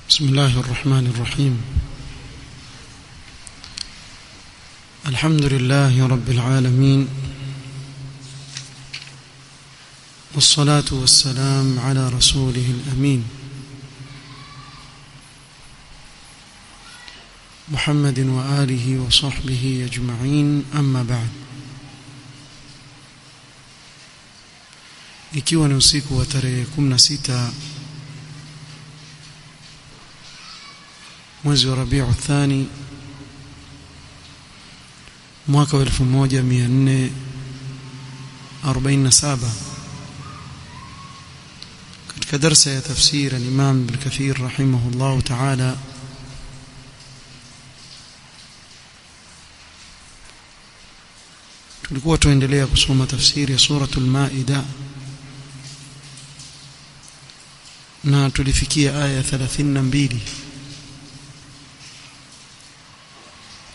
بسم الله الرحمن الرحيم. الحمد لله رب العالمين، والصلاة والسلام على رسوله الأمين محمد وآله وصحبه أجمعين، أما بعد. Ikiwa ni usiku wa tarehe 16 mwezi wa Rabiul Thani mwaka wa 1447, katika darasa ya tafsir al-Imam Ibn Kathir rahimahullah ta'ala, tulikuwa tuendelea kusoma tafsiri ya suratul Maida na tulifikia aya 32.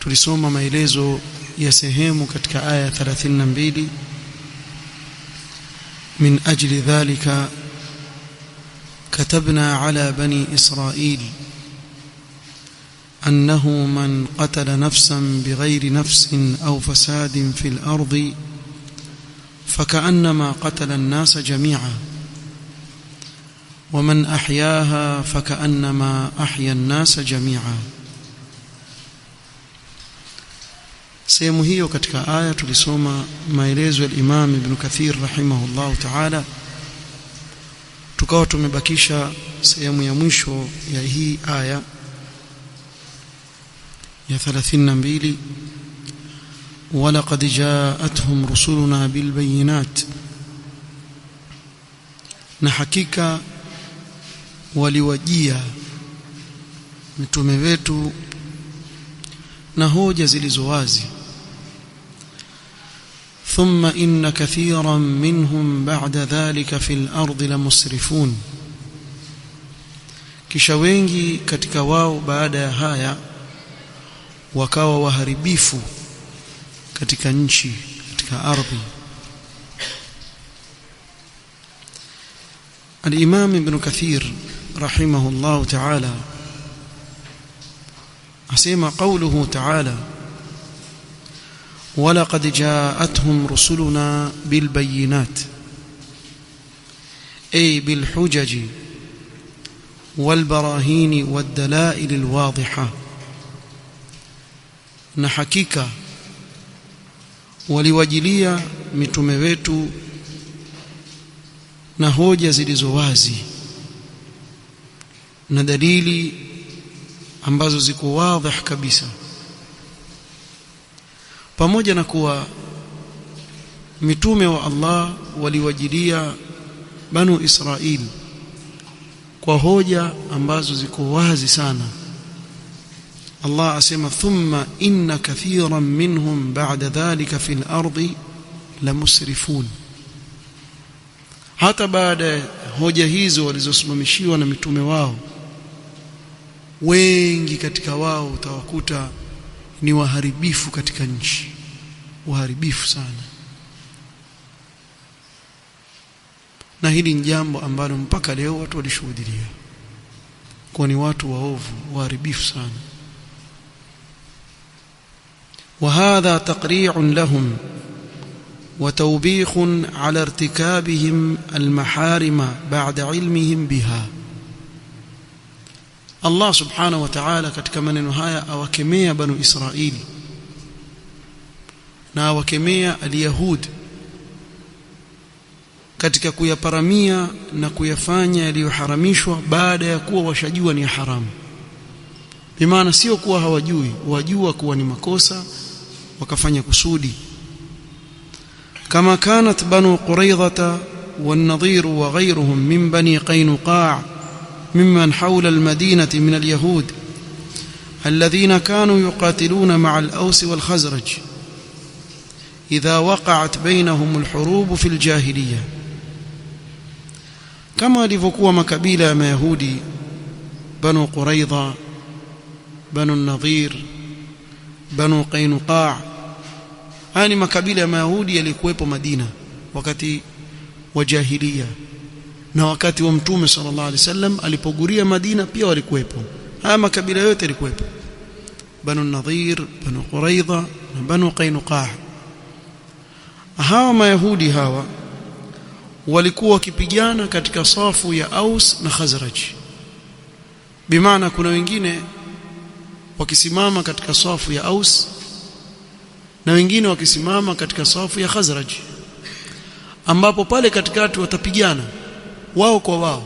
Tulisoma maelezo ya sehemu katika aya 32. Min ajli dhalika katabna ala bani Israil أنه من قتل نفسا بغير نفس أو فساد في الأرض فكأنما قتل الناس جميعا ومن أحياها فكأنما أحيا الناس جميعا. sehemu hiyo katika aya tulisoma maelezo ya Imam Ibn Kathir rahimahullah ta'ala, tukawa tumebakisha sehemu ya mwisho ya hii aya ya 32. walaqad ja'atuhum rusuluna bilbayinat, na hakika waliwajia mitume wetu na hoja zilizo wazi. thumma inna kathiran minhum ba'da dhalika fil ardi lamusrifun, kisha wengi katika wao baada ya haya wakawa waharibifu katika nchi, katika ardhi. Al-Imam Ibn Kathir rahimahullah ta'ala asema qawluhu ta'ala walaqad ja'atuhum rusuluna bilbayinat ay bilhujaji walbarahini waddalail alwadhiha, na hakika waliwajilia mitume wetu na hoja zilizo wazi na dalili ambazo ziko wazi kabisa. Pamoja na kuwa mitume wa Allah waliwajilia banu Israil kwa hoja ambazo ziko wazi sana, Allah asema thumma inna kathiran minhum ba'da dhalika fil ardi lamusrifun. Hata baada hoja hizo walizosimamishiwa na mitume wao, wengi katika wao utawakuta ni waharibifu katika nchi, waharibifu sana. Na hili ni jambo ambalo mpaka leo watu walishuhudia, kwa ni watu waovu, waharibifu sana. وهذا تقريع لهم وتوبيخ على ارتكابهم المحارم بعد علمهم بها. Allah subhanahu wa ta'ala katika maneno haya awakemea banu Israili na awakemea al-Yahud katika kuyaparamia na kuyafanya yaliyoharamishwa baada ya kuwa washajua ni haramu. Bimaana sio kuwa hawajui, wajua kuwa ni makosa wakafanya kusudi. Kama kanat banu Quraidha wan-Nadhir wa ghayruhum min bani Qaynuqa' ممن حول المدينة من اليهود الذين كانوا يقاتلون مع الأوس والخزرج إذا وقعت بينهم الحروب في الجاهلية. كما لفقوا مكابيل ما يهودي بنو قريظة، بنو النظير، بنو قينقاع، هاني مكابيل ما يهودي يلikuwepo Madina wakati wa jahiliya. na wakati wa mtume sallallahu alaihi wasallam alipoguria Madina pia walikuwepo. Haya makabila yote yalikuwepo, Banu Nadhir, Banu Quraidha na Banu Qainuqa. Hawa Mayahudi hawa walikuwa wakipigana katika safu ya Aus na Khazraj. Bimaana kuna wengine wakisimama katika safu ya Aus na wengine wakisimama katika safu ya Khazraj, ambapo pale katikati watapigana wao kwa wao,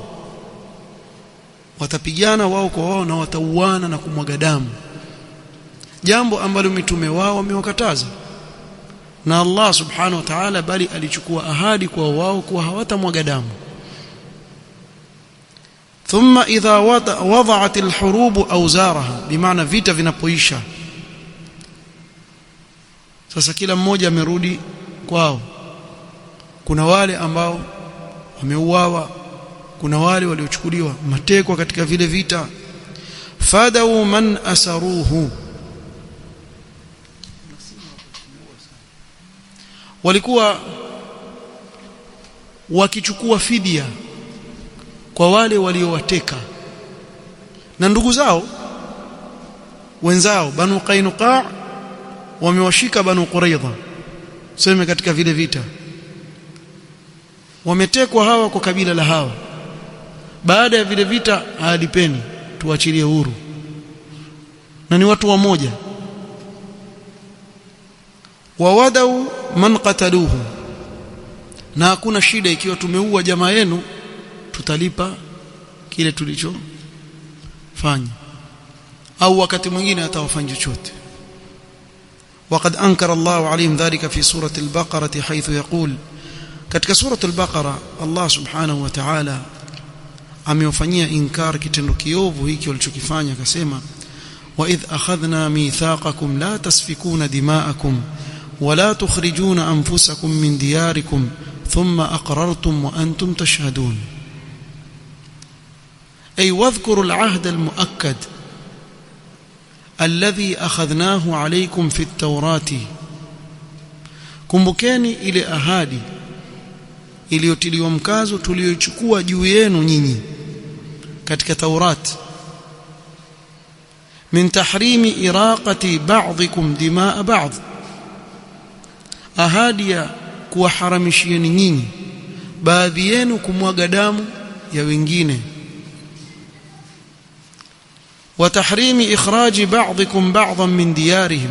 watapigana wao kwa wao na watauana na kumwaga damu, jambo ambalo mitume wao wamewakataza na Allah subhanahu wa ta'ala, bali alichukua ahadi kwa wao kuwa hawatamwaga damu. Thumma idha wada'at al-hurub awzaraha, bimaana vita vinapoisha sasa kila mmoja amerudi kwao. Kuna wale ambao wameuawa, kuna wale waliochukuliwa mateka katika vile vita. Fadau man asaruhu, walikuwa wakichukua fidia kwa wale waliowateka na ndugu zao wenzao. Banu Qainuqa wamewashika Banu Quraidha, sema katika vile vita wametekwa hawa kwa kabila la hawa. Baada ya vile vita, alipeni tuachilie huru, na ni watu wamoja. Wawadau man qataluhu, na hakuna shida ikiwa tumeua jamaa yenu, tutalipa kile tulichofanya, au wakati mwingine atawafanya chochote. وقد أنكر الله عليهم ذلك في سورة البقرة حيث يقول, katika سورة البقرة Allah subhanahu wa ta'ala amewafanyia inkar kitendo kiovu hiki walichokifanya, akasema وإذ أخذنا ميثاقكم لا تسفكون دماءكم ولا تخرجون أنفسكم من دياركم ثم أقررتم وأنتم تشهدون. أي واذكروا العهد المؤكد الذي أخذناه عليكم في التوراة, kumbukeni ile ahadi iliyotiliwa mkazo tuliyochukua juu yenu nyinyi katika Taurat, min tahrimi iraqati ba'dikum dimaa ba'd, ahadi ya kuwaharamishieni nyinyi baadhi yenu kumwaga damu ya wengine, wa tahrimi ikhraji ba'dikum ba'dhan min diyarihim,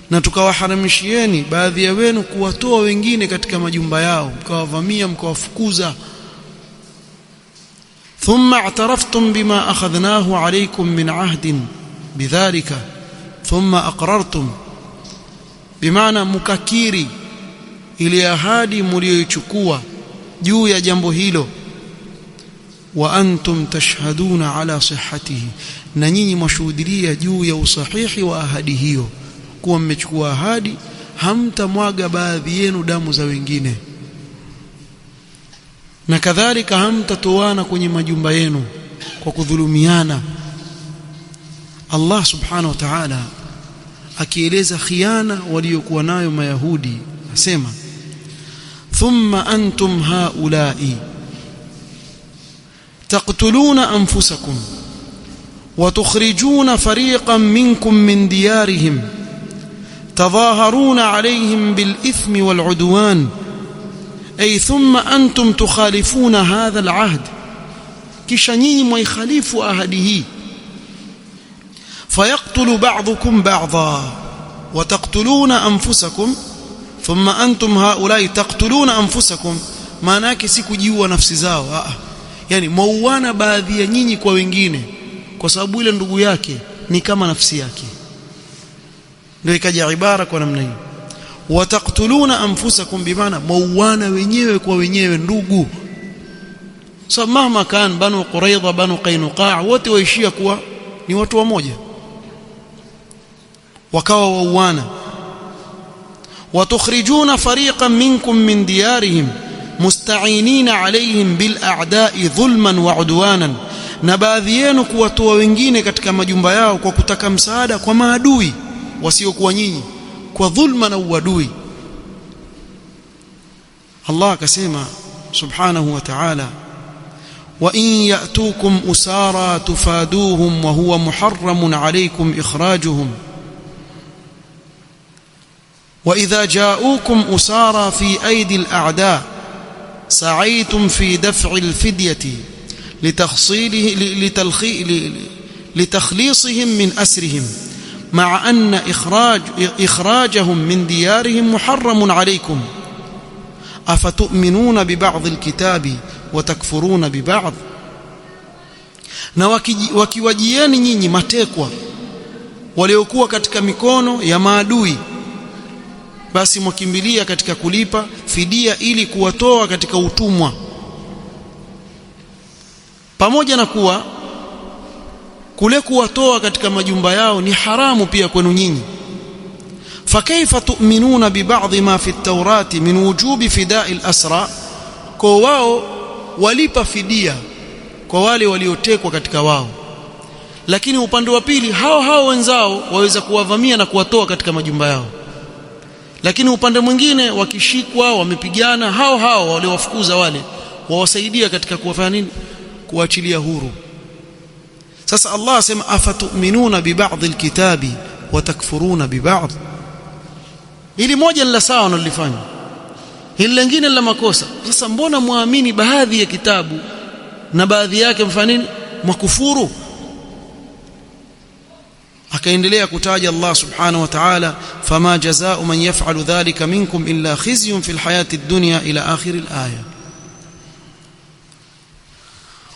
na tukawaharamishieni baadhi ya wenu kuwatoa wengine katika majumba yao, mkawavamia mkawafukuza. thumma i'taraftum bima akhadhnahu alaykum min ahdin bidhalika thumma aqrartum, bimaana mukakiri ile ahadi mlioichukua juu ya jambo hilo. Wa antum tashhaduna ala sihhatihi, na nyinyi mwashuhudia juu ya usahihi wa ahadi hiyo, kuwa mmechukua ahadi hamtamwaga baadhi yenu damu za wengine, na kadhalika hamtatoana kwenye majumba yenu kwa kudhulumiana. Allah subhanahu wa ta'ala akieleza khiana waliokuwa nayo Mayahudi asema, thumma antum haula'i taqtuluna anfusakum wa tukhrijuna fariqan minkum min diyarihim tadhaharuna alayhim bil ithmi wal udwan, ay thumma antum tukhalifuna hadha al ahd, kisha nyinyi mwikhalifu ahadi hii. fayaqtulu ba'dukum ba'dha wa taqtuluna anfusakum thumma antum haula'i taqtuluna anfusakum, maana yake si kujiua nafsi zao, yani mauana baadhi ya nyinyi kwa wengine, kwa sababu ile ndugu yake ni kama nafsi yake. Ndio ikaja ibara kwa namna hiyo, wataqtuluna anfusakum, bimaana mauana wenyewe kwa wenyewe ndugu. So mahma kan Banu Quraidha, Banu Qainuqa, wote waishia kuwa ni watu wamoja, wakawa wauana. watukhrijuna fariqan minkum min diyarihim musta'inina alayhim bil a'da'i dhulman wa 'udwanan, na baadhi yenu kuwatoa wengine katika majumba yao kwa kutaka msaada kwa maadui wasiokuwa nyinyi, kwa dhulma na uadui. Allah akasema subhanahu wa ta'ala وإن يأتوكم أسارى تفادوهم وهو محرم عليكم إخراجهم وإذا جاءوكم أسارى في أيدي الأعداء سعيتم في دفع الفدية لتخليصهم من أسرهم مع أن إخراجهم من ديارهم محرم عليكم أفتؤمنون ببعض الكتاب وتكفرون ببعض. na wakiwajieni nyinyi matekwa waliokuwa katika mikono ya maadui, basi mkimbilia katika kulipa fidia ili kuwatoa katika utumwa, pamoja na kuwa kule kuwatoa katika majumba yao ni haramu pia kwenu nyinyi. fakaifa tu'minuna biba'dhi ma fi at-taurati min wujubi fida'i al-asra, kwa wao walipa fidia kwa wale waliotekwa katika wao, lakini upande wa pili hao wenzao waweza kuwavamia na kuwatoa katika majumba yao, lakini upande mwingine wakishikwa wamepigana hao waliowafukuza wale wawasaidia katika kuwafanya nini? Kuachilia huru. Sasa Allah asema afatu'minuna biba'dhi alkitabi wa takfuruna biba'd. Hili moja ni la sawa nalifanya, hili lingine la makosa. Sasa mbona muamini baadhi ya kitabu na baadhi yake mfanya nini? Makufuru. akaendelea kutaja Allah subhanahu wa ta'ala, fama jazaa'u man yaf'alu dhalika minkum illa khizyun fil hayati ad-dunya ila akhir al-aya.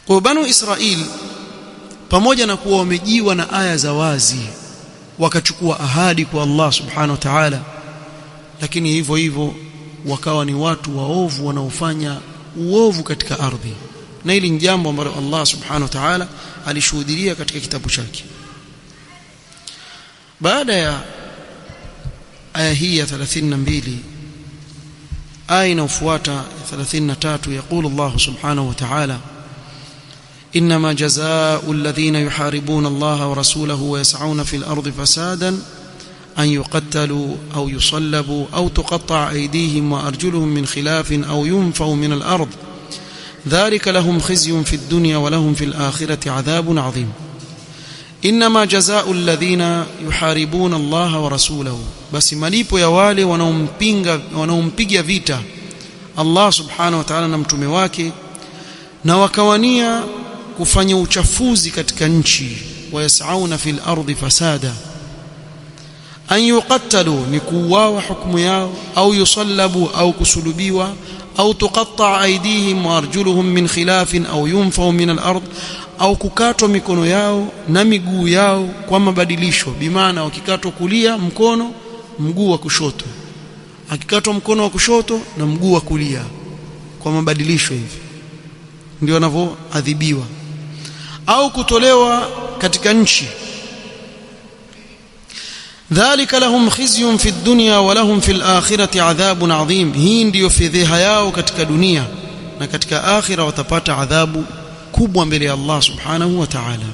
Kwa Banu Israil pamoja na kuwa wamejiwa na aya za wazi, wakachukua ahadi kwa Allah subhanahu wa ta'ala, lakini hivyo hivyo wakawa ni watu waovu wanaofanya uovu katika ardhi, na hili ni jambo ambalo Allah subhanahu wa ta'ala alishuhudia katika kitabu chake. Baada ya aya hii ya 32, aya inayofuata 33, يقول الله سبحانه وتعالى إنما جزاء الذين يحاربون الله ورسوله ويسعون في الأرض فسادا أن يقتلوا أو يصلبوا أو تقطع أيديهم وأرجلهم من خلاف أو ينفوا من الأرض ذلك لهم خزي في الدنيا ولهم في الآخرة عذاب عظيم. إنما جزاء الذين يحاربون الله ورسوله، بس malipo ya wale wanaompiga vita Allah subhanahu wa ta'ala na mtume wake na wakawania kufanya uchafuzi katika nchi, wayasauna fil ardi fasada, an yuqattalu ni kuuawa hukumu yao, au yusallabu au kusulubiwa, au tuqatta aydihim wa arjuluhum min khilafin au yunfau min al-ard, au kukatwa mikono yao na miguu yao kwa mabadilisho, bimaana wakikatwa kulia mkono mguu wa kushoto, akikatwa mkono wa kushoto na mguu wa kulia kwa mabadilisho hivi ndio wanavyoadhibiwa, au kutolewa katika nchi. dhalika lahum khizyun fi dunya wa lahum fil akhirati adhabun adhim, hii ndio fedheha yao katika dunia na katika akhira watapata adhabu kubwa mbele ya Allah subhanahu wa ta'ala.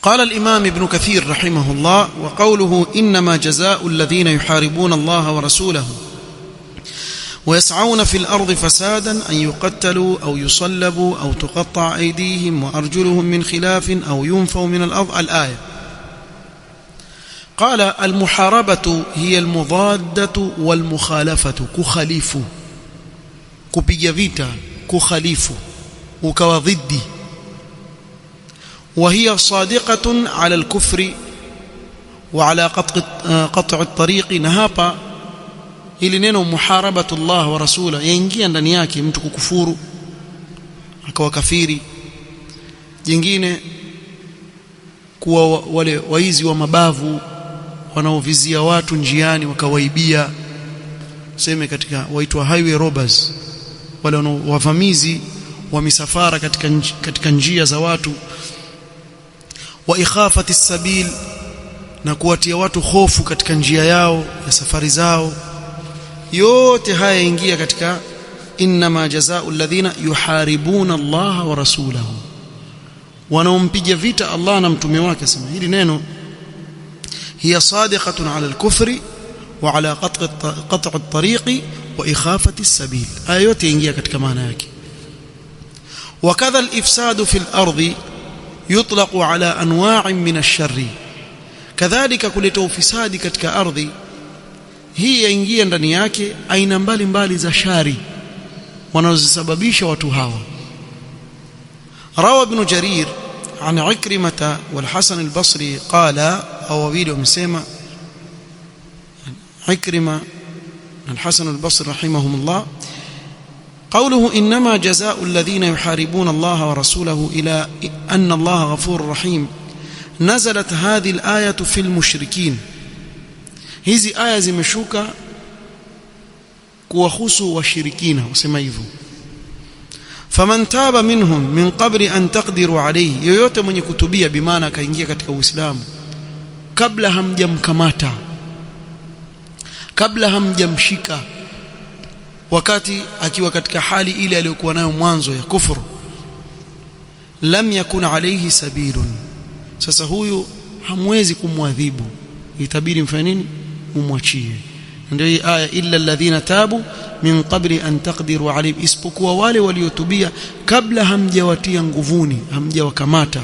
قال الإمام ابن كثير رحمه الله وقوله إنما جزاء الذين يحاربون الله ورسوله ويسعون في الأرض فسادا أن يقتلوا أو يصلبوا أو تقطع أيديهم وأرجلهم من خلاف أو ينفوا من الأرض. الآية. قال المحاربة هي المضادة والمخالفة، كخليف كبيجا فيتا كخليف وكوضدي، وهي صادقة على الكفر وعلى قطع الطريق. نهابا ili neno muharabatullah wa rasula yaingia ndani yake mtu kukufuru akawa kafiri, jingine kuwa wale waizi wa mabavu wanaovizia watu njiani wakawaibia, sema katika waitwa highway robbers, wale wavamizi wa misafara katika njia za watu, wa ikhafati sabil, na kuwatia watu hofu katika njia yao ya safari zao. yote haya ingia katika inma jazaa'u alladhina yuharibuna Allah wa rasulahu, wanaompiga vita Allah na mtume wake. Sema hili neno hiya sadiqatun ala al-kufri wa ala qat'i at-tariqi wa ikhafati as-sabil. Aya yote ingia katika maana yake. Wakadha al-ifsadu fil ardi yutlaqu ala anwa'in min ash-sharri, kadhalika kuleta ufisadi katika ardhi hii yaingia ndani yake aina mbalimbali za shari wanazosababisha watu hawa. Rawa ibn Jarir an Ikrimah wal Hasan al-Basri qala, au wawili wamesema, Ikrimah wal Hasan al-Basri rahimahumullah, قوله إنما جزاء الذين يحاربون الله ورسوله إلى أن الله غفور رحيم، نزلت هذه الآية في المشركين. hizi aya zimeshuka kuwahusu washirikina, wasema hivyo. faman taba minhum min qabli an taqdiru alayhi, yoyote mwenye kutubia, bimaana akaingia katika Uislamu kabla hamjamkamata, kabla hamjamshika, wakati akiwa katika hali ile aliyokuwa nayo mwanzo ya kufuru, lam yakun alayhi sabilun, sasa huyu hamwezi kumwadhibu, itabidi mfanye nini? Mumwachie. Ndio hii aya, illa alladhina tabu min qabli an taqdiru alayhim, isipokuwa wale waliotubia kabla hamjawatia nguvuni, hamjawakamata,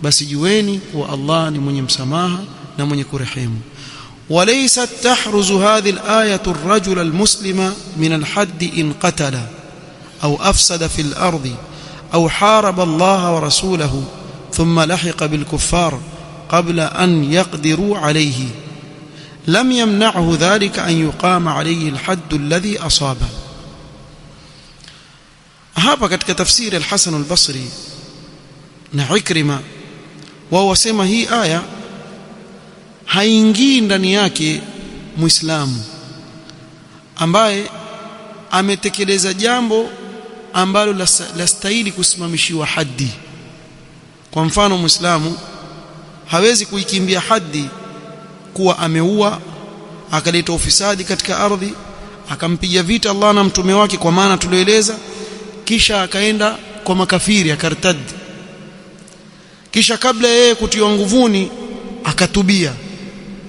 basi jueni wa Allah ni mwenye msamaha na mwenye kurehemu. وليست تحرز هذه الآية الرجل المسلم من الحد إن قتل أو أفسد في الأرض أو حارب الله ورسوله ثم لحق بالكفار قبل أن يقدروا عليه، لم يمنعه ذلك أن يقام عليه الحد الذي أصابه. hapa katika tafsiri al-Hasan al-Basri na Ikrima, wao wasema hii aya haingii ndani yake Muislamu ambaye ametekeleza jambo ambalo lastahili kusimamishiwa haddi. Kwa mfano, Muislamu hawezi kuikimbia haddi kuwa ameua, akaleta ufisadi katika ardhi, akampiga vita Allah na mtume wake kwa maana tulioeleza, kisha akaenda kwa makafiri akartadi, kisha kabla yeye kutiwa nguvuni akatubia.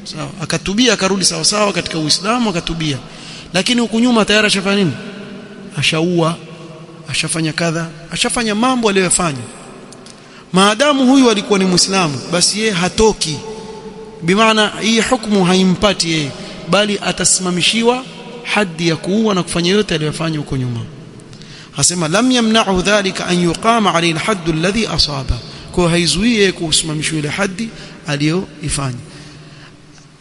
Sawa, akatubia akarudi sawa sawa katika Uislamu, akatubia, lakini huku nyuma tayari ashafanya nini? Ashaua, ashafanya kadha, ashafanya mambo aliyofanya. Maadamu huyu alikuwa ni Muislamu, basi yeye hatoki, bimaana hii hukumu haimpati yeye, bali atasimamishiwa haddi ya kuua na kufanya yote aliyofanya huko nyuma. Hasema lam yamna'u dhalika an yuqama alayhi al-hadd alladhi asaba, kwa haizuie kusimamishwa ile haddi aliyoifanya.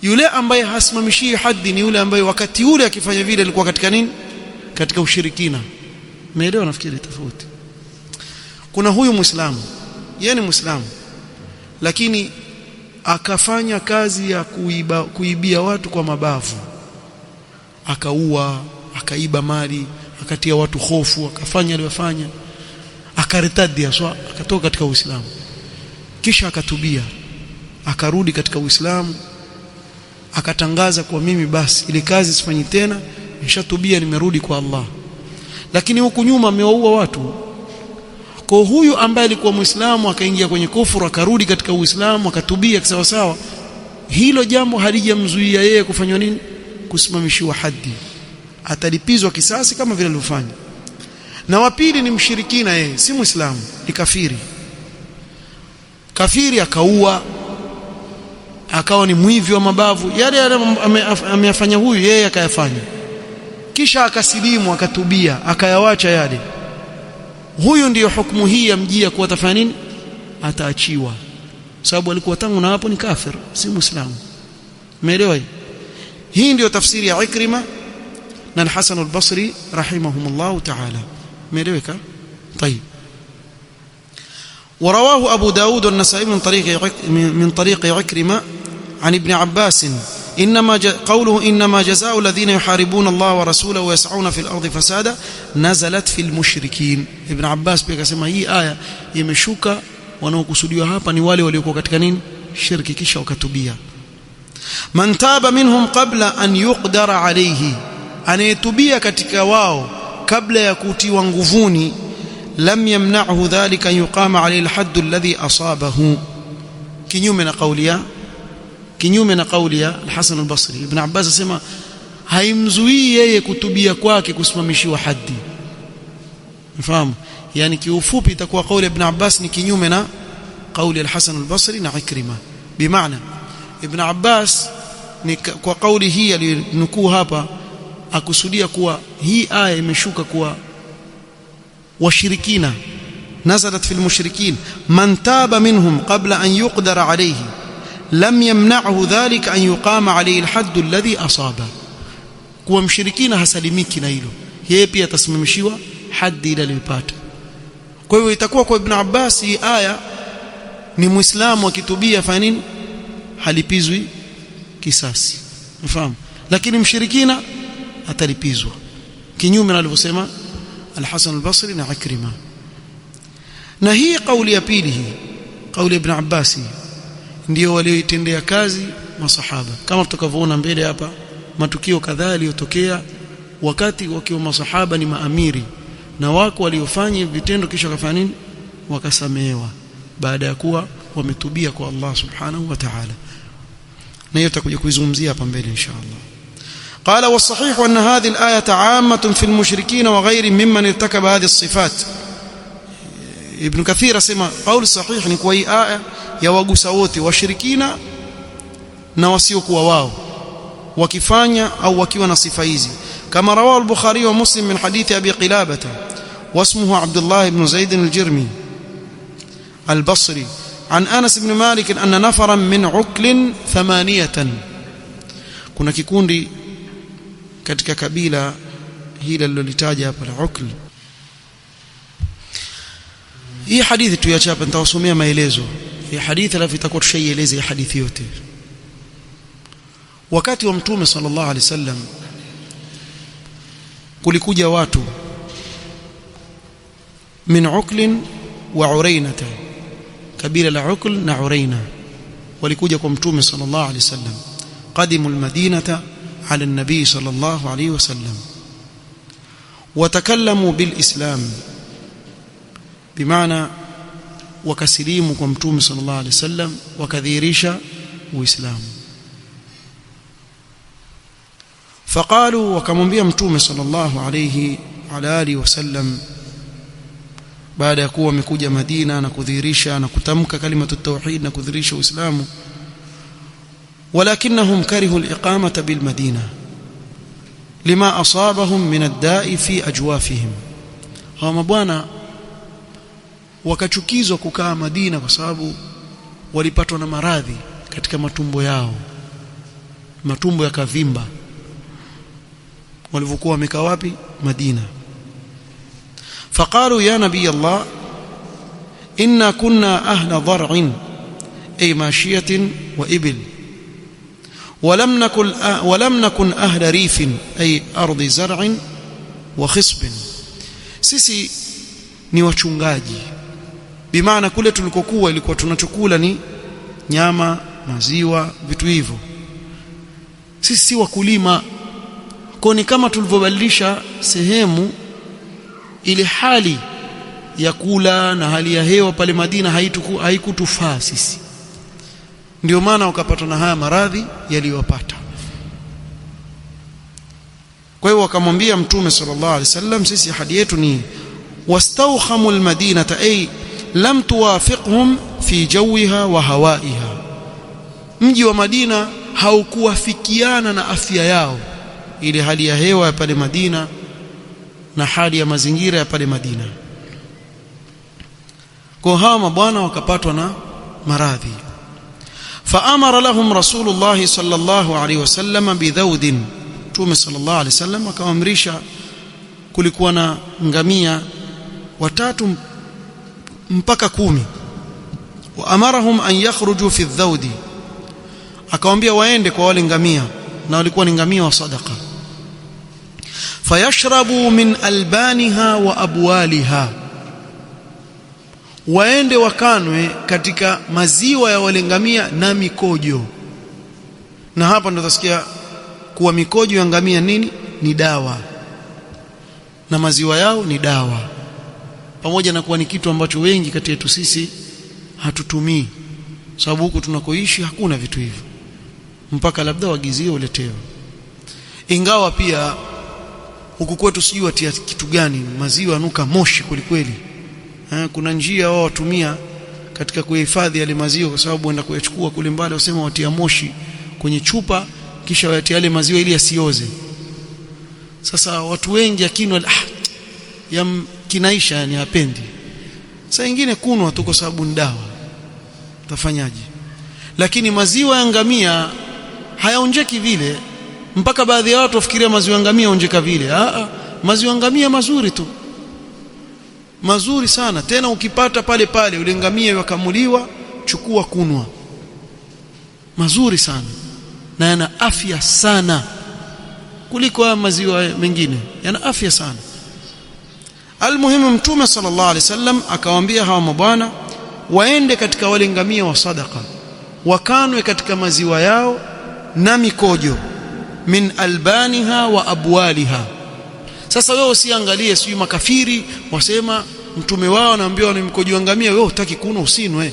Yule ambaye hasimamishii haddi ni yule ambaye wakati ule akifanya vile alikuwa katika nini? Katika ushirikina. Umeelewa? Nafikiri tofauti. Kuna huyu Muislamu, yeye ni Muislamu, lakini akafanya kazi ya kuibia watu kwa mabavu, akaua, akaiba mali, akatia watu hofu, akafanya aliyofanya, akaritadi aswa, akatoka katika Uislamu, kisha akatubia, akarudi katika Uislamu, akatangaza kwa mimi basi ile kazi sifanyi tena, nishatubia, nimerudi kwa Allah. Lakini huku nyuma amewaua watu. Kwa huyu ambaye alikuwa Muislamu akaingia kwenye kufuru, akarudi katika Uislamu, akatubia kisawa sawa, hilo jambo halijamzuia yeye kufanywa nini? Kusimamishiwa haddi. Atalipizwa kisasi kama vile alivyofanya. Na wa pili ni mshirikina, yeye si Muislamu, ni kafiri. Kafiri akaua, akawa ni mwivi wa mabavu, yale ameyafanya huyu yeye akayafanya, kisha akasilimu, akatubia, akayawacha yale. Huyu ndiyo hukumu hii ya mjia kuwa atafanya nini? Ataachiwa, sababu alikuwa tangu na hapo ni kafir, si Muislamu. Umeelewa? Hii ndiyo tafsiri ya Ikrima na al-Hasan al-Basri rahimahumullah ta'ala. umeeleweka? طيب. ورواه أبو داود والنسائي من طريق عكرمة عن ابن عباس قوله إنما جزاء الذين يحاربون الله ورسوله ويسعون في الأرض فسادا نزلت في المشركين. ابن عباس بيكسema hii aya imeshuka wanaokusudiwa hapa ni wale waliokuwa katika nini? Shirki, kisha wakatubia. Man taba minhum qabla an yuqdara alayhi, anayetubia katika wao kabla ya kutiwa nguvuni, lam yamna'hu dhalika yuqama alayhi alhadd alladhi asabahu. Kinyume na kauli ya al-Hasan al-Basri. Ibn Abbas asema haimzuii yeye kutubia kwake kusimamishiwa haddi. Mfahamu? Yani kiufupi itakuwa kauli ibn Abbas ni kinyume na kauli al-Hasan al-Basri na Ikrima. Bimaana Ibn Abbas ni kwa kauli hii alinukuu hapa akusudia kuwa hii aya imeshuka kuwa washirikina, nazalat fil mushrikin man taba minhum qabla an yuqdara alayhi lam yamna'hu dhalika an yuqama alayhi al-hadd alladhi asaba. Kuwa mshirikina hasalimiki na hilo, yeye pia atasimamishiwa haddi ile aliyopata. Kwa hiyo itakuwa kwa Ibn Abbas hii aya ni muislamu akitubia fanya nini? Halipizwi kisasi. Unafahamu? Lakini mshirikina atalipizwa, kinyume na alivyosema al-Hasan al-Basri na Ikrima. Na hii kauli ya pili, hii kauli Ibn Abbas, ndio walioitendea kazi masahaba, kama tutakavyoona mbele hapa matukio kadhaa yaliyotokea wakati wakiwa masahaba ni maamiri, na wako waliofanya vitendo kisha wakafanya nini? Wakasamehewa baada ya kuwa wametubia kwa Allah subhanahu wa ta'ala. Na hiyo tutakuja kuizungumzia hapa mbele inshallah. قال والصحيح أن هذه الآية عامة في المشركين وغير ممن ارتكب هذه الصفات. ابن كثير اسمع قول صحيح ni kwa hii aya ya wagusa wote washirikina na wasiokuwa wao wakifanya au wakiwa na sifa hizi, kama rawahu al-Bukhari wa Muslim min hadith Abi Qilabah wasmuhu Abdullah ibn Zaid al-Jirmi al-Basri an Anas ibn Malik anna nafaran min Ukl 8. Kuna kikundi katika kabila hili alilolitaja hapa la Ukl. Hii hadithi tuiache hapa, nitawasomea maelezo ya hadithi alafu itakuwa tushaieleza hadithi yote. Wakati wa Mtume sallallahu alaihi wasallam kulikuja watu min Ukl wa Uraina, kabila la Ukl na Uraina walikuja kwa Mtume sallallahu alaihi wasallam. قدموا المدينة على النبي صلى الله عليه وسلم وتكلموا بالإسلام، بمعنى وكسليموا كمتوم صلى الله عليه وسلم وكذيريشا وإسلام. فقالوا وكمنبيا متوم صلى الله عليه وعلى آله وسلم baada ya kuwa wamekuja Madina na kudhihirisha na kutamka kalimatu tauhid na kudhihirisha Uislamu, ولكنهم كرهوا الإقامة بالمدينة لما أصابهم من الداء في أجوافهم. hawa mabwana wakachukizwa kukaa Madina kwa sababu walipatwa na maradhi katika matumbo yao, matumbo yakavimba walivyokuwa wamekaa wapi? Madina. فقالوا يا نبي الله إنا كنا أهل ضرع أي ماشية وإبل ولم نكن أهل ريف أي أرض زرع وخصب. sisi ni wachungaji, bimaana kule tulikokuwa ilikuwa tunachokula ni nyama, maziwa, vitu hivyo. Sisi si wakulima, kwa ni kama tulivyobadilisha sehemu, ile hali ya kula na hali ya hewa pale Madina haikutufaa sisi, ndio maana wakapatwa na haya maradhi yaliyowapata. Kwa hiyo wakamwambia Mtume sallallahu alaihi wasallam, sisi hadi yetu ni wastawkhamu almadinata ay lam tuwafiqhum fi jawiha wa hawaiha. Mji wa Madina haukuwafikiana na afya yao, ile hali ya hewa ya pale Madina na hali ya mazingira ya pale Madina. Kwa hawa mabwana wakapatwa na maradhi. فأمر لهم رسول الله صلى الله عليه وسلم بذود. Mtume صلى الله عليه وسلم akaamrisha, kulikuwa na ngamia 3 mpaka 10. وأمرهم أن يخرجوا في الذود, akawaambia waende kwa wale ngamia, na walikuwa ni ngamia wa sadaqa. فيشربوا من ألبانها وأبوالها, waende wakanwe katika maziwa ya wale ngamia na mikojo. Na hapa ndo tutasikia kuwa mikojo ya ngamia nini? Ni dawa, na maziwa yao ni dawa, pamoja na kuwa ni kitu ambacho wengi kati yetu sisi hatutumii, sababu huku tunakoishi hakuna vitu hivyo, mpaka labda wagizie uletewe. ingawa pia huku kwetu sijui atia kitu gani, maziwa nuka moshi kweli. Kuna njia wao watumia katika kuhifadhi yale maziwa, kwa sababu wenda kuyachukua kule mbali, wasema watia moshi kwenye chupa kisha watia yale maziwa ili yasioze. Sasa watu wengi akinwa kinaisha, yani hapendi. Sasa wengine kunwa tu kwa sababu ni dawa, utafanyaje? Lakini maziwa ya ngamia hayaonjeki vile, mpaka baadhi ya watu wafikiria maziwa ya ngamia onjeka vile. Maziwa ya ngamia mazuri tu, mazuri sana. Tena ukipata pale pale ule ngamia wakamuliwa, chukua kunwa, mazuri sana na yana afya sana kuliko maziwa mengine, yana afya sana. Almuhimu, Mtume sallallahu alaihi wasallam akawaambia hawa mabwana waende katika wale ngamia wa sadaqa, wakanwe katika maziwa yao na mikojo, min albaniha wa abwaliha. Sasa wewe usiangalie sijui makafiri wasema mtume wao anaambiwa ni mkojo wa ngamia, wewe hutaki kunywa, usinwe.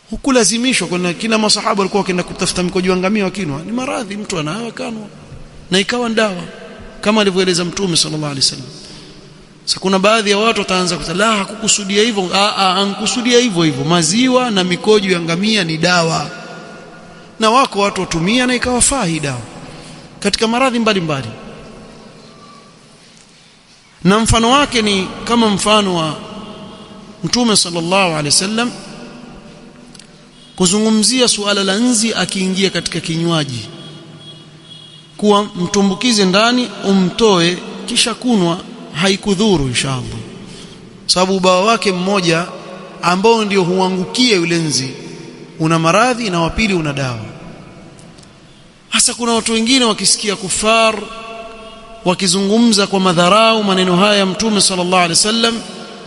Hukulazimishwa. Kuna kina masahaba walikuwa wakienda kutafuta mkojo wa ngamia wakinwa, ni maradhi mtu anayo kanwa na ikawa ndawa, kama alivyoeleza Mtume sallallahu alaihi wasallam. Sasa kuna baadhi ya watu wataanza kusema hakukusudia hivyo. Ankusudia hivyo. Maziwa na mikojo ya ngamia ni dawa, na wako watu watumia na ikawafaa hii dawa katika maradhi mbalimbali. Na mfano wake ni kama mfano wa Mtume sallallahu alaihi wasallam kuzungumzia suala la nzi akiingia katika kinywaji, kuwa mtumbukize ndani umtoe kisha kunwa, haikudhuru inshallah, sababu ubawa wake mmoja ambao ndio huangukia yule nzi una maradhi na wapili una dawa. Hasa kuna watu wengine wakisikia kufar wakizungumza kwa madharau maneno haya ya Mtume sallallahu alaihi wasallam,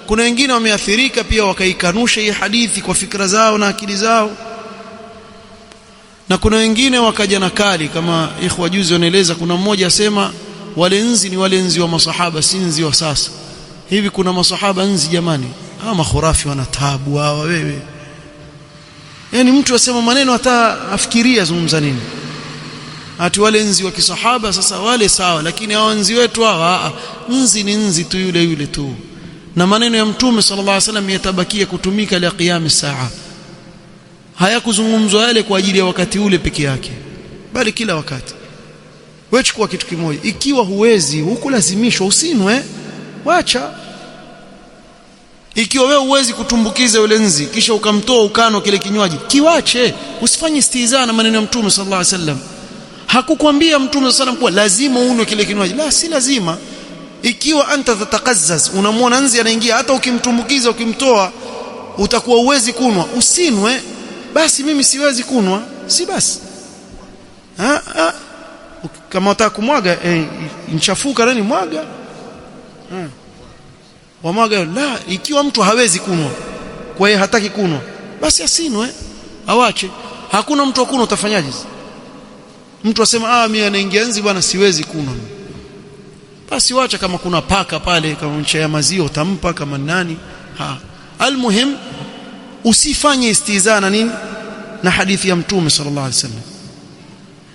kuna wengine wameathirika pia wakaikanusha hii hadithi kwa fikra zao na akili zao, na kuna wengine wakaja na kali, kama ikhwa juzi wanaeleza. Kuna mmoja asema wale nzi ni wale nzi wa masahaba, si nzi wa sasa hivi. Kuna masahaba nzi jamani? Makhurafi wana taabu hawa wewe. Yani mtu asema maneno hata afikiria zungumza nini, ati wale nzi wa kisahaba sasa wale sawa, lakini hao nzi wetu hawa nzi ni nzi tu, yule tu. Na maneno ya Mtume sallallahu alaihi wasallam yatabakia kutumika la qiyam saa, hayakuzungumzwa yale kwa ajili ya wakati ule peke yake, bali kila wakati. Wewe chukua kitu kimoja, ikiwa huwezi, hukulazimishwa, usinwe, wacha. Ikiwa wewe huwezi kutumbukiza yule nzi kisha ukamtoa ukano kile kinywaji, kiwache. Usifanye istihza na maneno ya Mtume sallallahu alaihi wasallam. Hakukwambia Mtume sallallahu alaihi wasallam kuwa lazima unwe kile kinywaji, la, si lazima. Ikiwa anta tatakazzaz, unamwona nzi anaingia, hata ukimtumbukiza ukimtoa utakuwa uwezi kunwa, usinwe. Basi mimi siwezi kunwa, si basi. Kama unataka kumwaga inchafuka nani, mwaga. Wamwaga la. Ikiwa mtu hawezi kunwa, kwa hiyo hataki kunwa, basi asinwe, awache. Hakuna mtu akunwa, utafanyaje? Mtu asema mimi anaingia nzi bwana, siwezi kunwa, basi wacha. Kama kuna paka pale, kama ncha ya maziwa utampa, kama nani. Almuhim, usifanye istizana nini na hadithi ya Mtume sallallahu alaihi wasallam,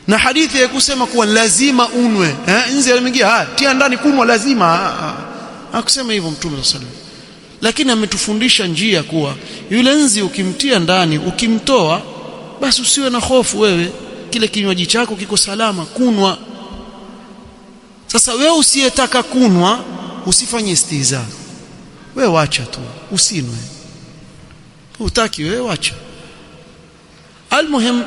na hadithi ya kusema kuwa lazima unwe. Nzi aliingia, tia ndani kunwa, lazima. Hakusema hivyo Mtume sallallahu alaihi wasallam, lakini ametufundisha njia kuwa yule nzi ukimtia ndani, ukimtoa, basi usiwe na hofu wewe, kile kinywaji chako kiko salama, kunwa. Sasa wewe usiyetaka kunwa, usifanye istihza, wewe wacha tu, usinwe. Utaki wewe, wacha. Almuhim,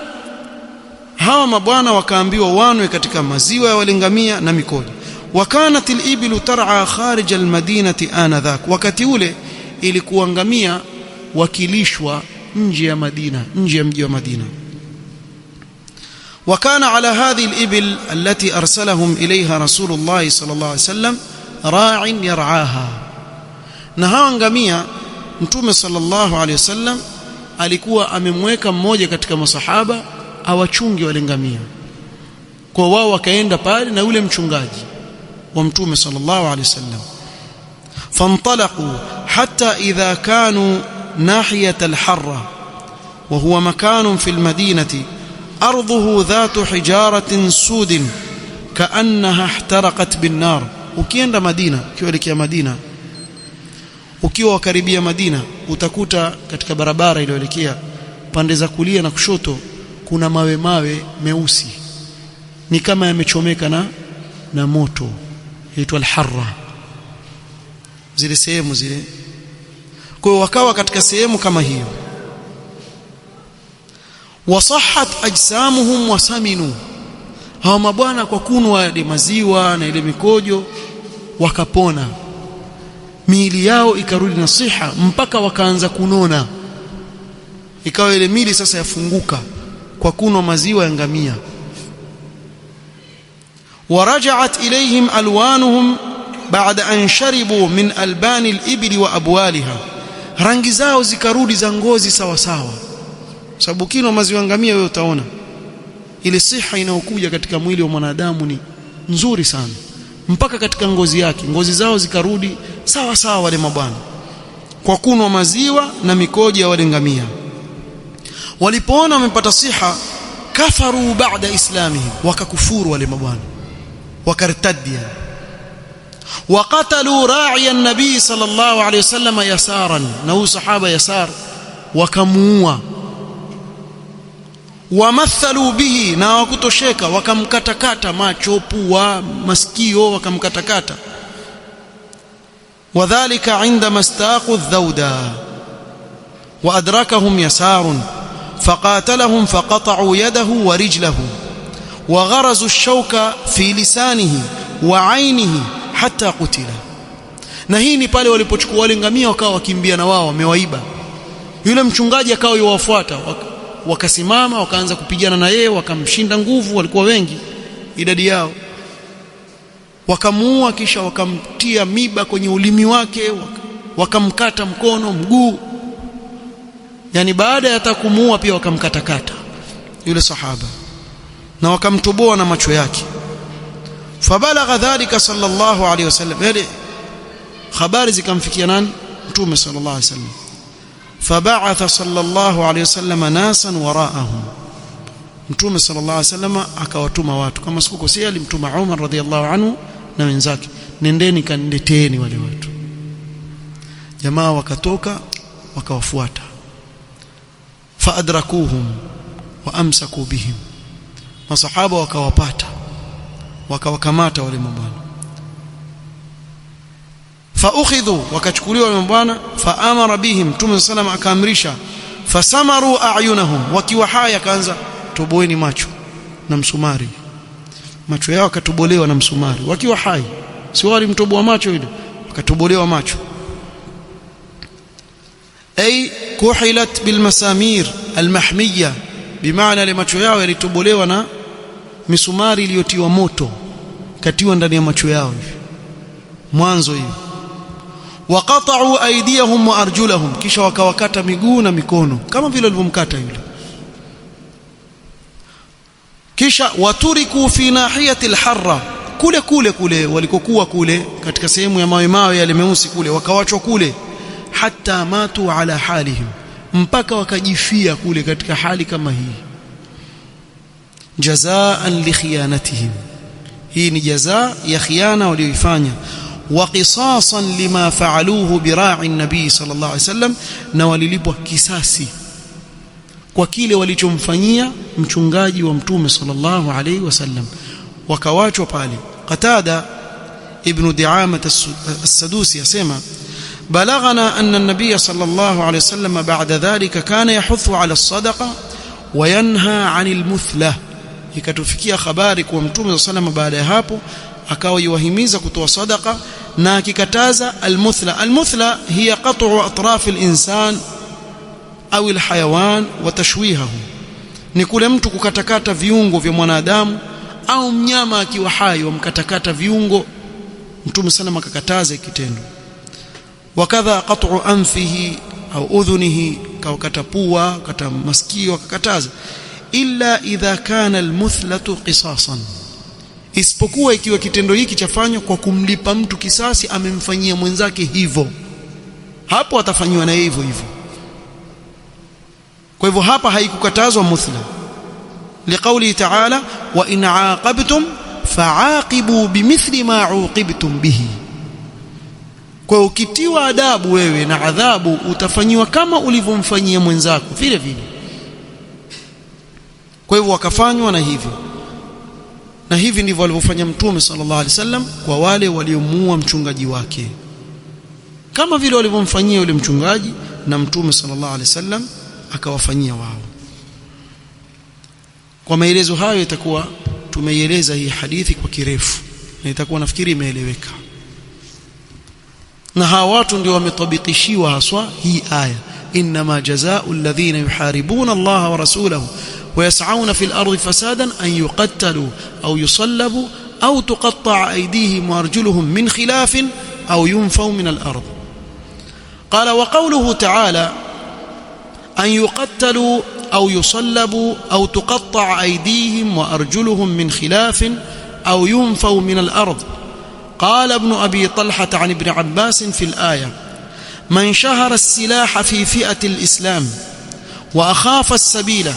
hawa mabwana wakaambiwa wanwe katika maziwa ya wale ngamia na mikojo. Wakanat al-ibilu tar'a kharij al-madinati anadhak, wakati ule ilikuwa ngamia wakilishwa nje ya Madina, nje ya mji wa Madina. وكان على هذه الإبل التي أرسلهم إليها رسول الله صلى الله عليه وسلم راع يرعاها. na hawa ngamia Mtume sallallahu alaihi wasallam alikuwa amemweka mmoja katika masahaba awachunge wale ngamia, kwa wao wakaenda pale na yule mchungaji wa Mtume sallallahu alaihi wasallam. فانطلقوا حتى إذا كانوا ناحية الحرة وهو مكان في المدينة ardhuhu dhatu hijaratin sudin kaannaha ihtaraqat bin nar. Ukienda Madina, ukielekea Madina, ukiwa karibia Madina, utakuta katika barabara iliyoelekea pande za kulia na kushoto kuna mawe meusi, ni kama yamechomeka na moto, inaitwa al-harra, zile sehemu zile. Kwa hiyo wakawa katika sehemu kama hiyo. Wasahhat ajsamuhum wasaminu, hawa mabwana kwa kunwa ile maziwa na ile mikojo wakapona, miili yao ikarudi na siha, mpaka wakaanza kunona, ikawa ile miili sasa yafunguka kwa kunwa maziwa ya ngamia. Waraja'at ilayhim alwanuhum ba'da an sharibu min albani al-ibli wa abwaliha, rangi zao zikarudi za ngozi sawa sawa, sababu kinwa maziwa ngamia wewe utaona ile siha inayokuja katika mwili wa mwanadamu ni nzuri sana, mpaka katika ngozi yake, ngozi zao zikarudi sawa sawa wale mabwana kwa kunwa maziwa na mikojo ya wale ngamia. Walipoona wamepata siha, kafaru ba'da islamihi, wakakufuru wale mabwana, wakartadia. Waqatalu ra'iya an-nabi sallallahu alayhi wasallam yasaran, na huyu sahaba Yasar wakamuua. Wamathalu bihi, na wakutosheka, wakamkatakata macho, pua, masikio, wakamkatakata. Wadhālika 'indama istaqu adh-dhawda wa adrakahum Yasarun faqatalahum faqata'u yadahu wa rijlahu wa gharazu ash-shawka fi lisanihi wa 'aynihi hatta qutila. Na hii ni pale walipochukua wale ngamia wakawa wakimbia na wao wamewaiba. Yule mchungaji akawa yuwafuata, wakasimama wakaanza kupigana na yeye, wakamshinda nguvu, walikuwa wengi idadi yao, wakamuua, kisha wakamtia miba kwenye ulimi wake, wakamkata mkono, mguu. Yani baada ya kumuua pia wakamkatakata yule sahaba na wakamtoboa na macho yake. Fabalagha dhalika sallallahu alayhi wasallam, yale habari zikamfikia nani? Mtume sallallahu alayhi wasallam. Fab'atha sallallahu alayhi wasallam nasan wara'ahum, Mtume sallallahu alayhi wasallam akawatuma watu, kama sikukosea alimtuma Umar radhiyallahu anhu na wenzake, nendeni kanileteeni wale watu. Jamaa wakatoka wakawafuata, faadrakuhum wa amsaku bihim, masahaba wakawapata wakawakamata wale mabwana. Faukhidhu, wakachukuliwa wale mabwana. Faamara bihim, Mtume sallam akaamrisha. Fasamaru a'yunahum, wakiwa haya akaanza toboeni macho na msumari, macho yao akatobolewa na msumari wakiwa hai, si wali mtoboa macho ile, akatobolewa macho. Ay kuhilat bil masamir al mahmiya, bimaana ile macho yao yalitobolewa na misumari iliyotiwa moto, katiwa ndani ya macho yao hivi mwanzo hiyo. Waqata'u aydiyahum wa arjulahum, kisha wakawakata miguu na mikono kama vile walivyomkata yule. Kisha waturiku fi nahiyati al-harra, kule walikokuwa kule katika sehemu ya mawe yale meusi kule, wakawachwa kule. Hatta matu ala halihim, mpaka wakajifia kule katika hali kama hii. Jazaan li khiyanatihim, hii ni jazaa ya khiana walioifanya. Wa qisasan lima faaluhu bira'i an-nabi sallallahu alayhi wasallam, na walilipwa kisasi kwa kile walichomfanyia mchungaji wa Mtume sallallahu alayhi wasallam, wakawachwa pale. Qatada ibn Di'amah as-Sadusi yasema, balaghana anna an-nabiy sallallahu alayhi wasallam ba'da dhalika kana yahuthu ala as-sadaqa wa yanha 'anil muthla. Ikatufikia habari kwa Mtume sallallahu alayhi wasallam baada ya hapo akawa yuwahimiza kutoa sadaqa na akikataza al-muthla. Al-muthla hiya qat'u atraf al-insan au al-hayawan wa tashwihahu, ni kule mtu kukatakata viungo vya mwanadamu au mnyama akiwa hai wamkatakata viungo. Mtume sana akakataza kitendo. Wakadha qat'u anfihi au udhunihi, kawakata pua, kata masikio, akakataza. Illa idha kana al-muthlatu qisasan, isipokuwa ikiwa kitendo hiki chafanywa kwa kumlipa mtu kisasi, amemfanyia mwenzake hivyo, hapo atafanywa na hivyo hivyo. Kwa hivyo hapa haikukatazwa muthla, liqawli ta'ala wa in 'aqabtum fa'aqibu bimithli ma 'uqibtum bihi. Kwa ukitiwa adabu wewe na adhabu utafanyiwa kama ulivyomfanyia mwenzako vile vile. Kwa hivyo wakafanywa na hivyo, na hivi ndivyo alivyofanya Mtume sallallahu alaihi wasallam kwa wale waliomuua mchungaji wake, kama vile walivyomfanyia yule mchungaji, na Mtume sallallahu alaihi wasallam akawafanyia wao. Kwa maelezo hayo itakuwa tumeieleza hii hadithi kwa kirefu, na itakuwa nafikiri imeeleweka, na hawa watu ndio wametabikishiwa haswa hii aya, inma jazaa'u alladhina yuharibuna Allah wa rasulahu wa yas'auna fil ardi fasadan an yuqattalu aw yusallabu aw tuqatta'a aydihim wa arjuluhum min khilafin aw yunfaw min al-ard. Qala wa qawluhu ta'ala an yuqattalu aw yusallabu aw tuqatta'a aydihim wa arjuluhum min khilafin aw yunfaw min al-ard. قال ابن أبي طلحة عن ابن عباس في الآية من شهر السلاح في فئة الإسلام وأخاف السبيل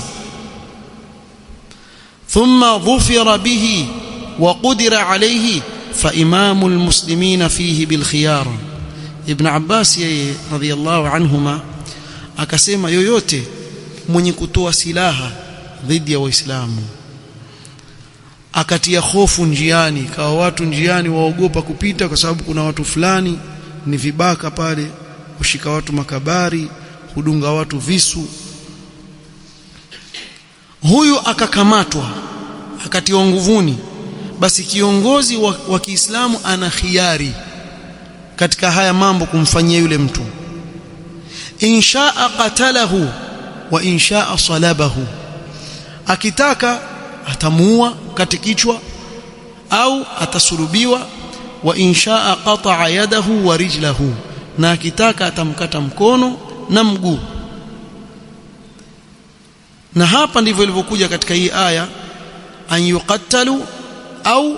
ثم ظفر به وقدر عليه فإمام المسلمين فيه بالخيار. ابن عباس رضي الله عنهما akasema yoyote mwenye kutoa silaha dhidi ya Waislamu akatia hofu njiani, kwa watu njiani waogopa kupita kwa sababu kuna watu fulani ni vibaka pale, kushika watu makabari, kudunga watu visu, huyu akakamatwa akatiwa nguvuni, basi kiongozi wa Kiislamu ana khiari katika haya mambo kumfanyia yule mtu. Inshaa qatalahu wa inshaa salabahu, akitaka atamuua kati kichwa au atasulubiwa, wa inshaa qata'a yadahu wa rijlahu, na akitaka atamkata mkono na mguu. Na hapa ndivyo ilivyokuja katika hii aya, an yuqattalu au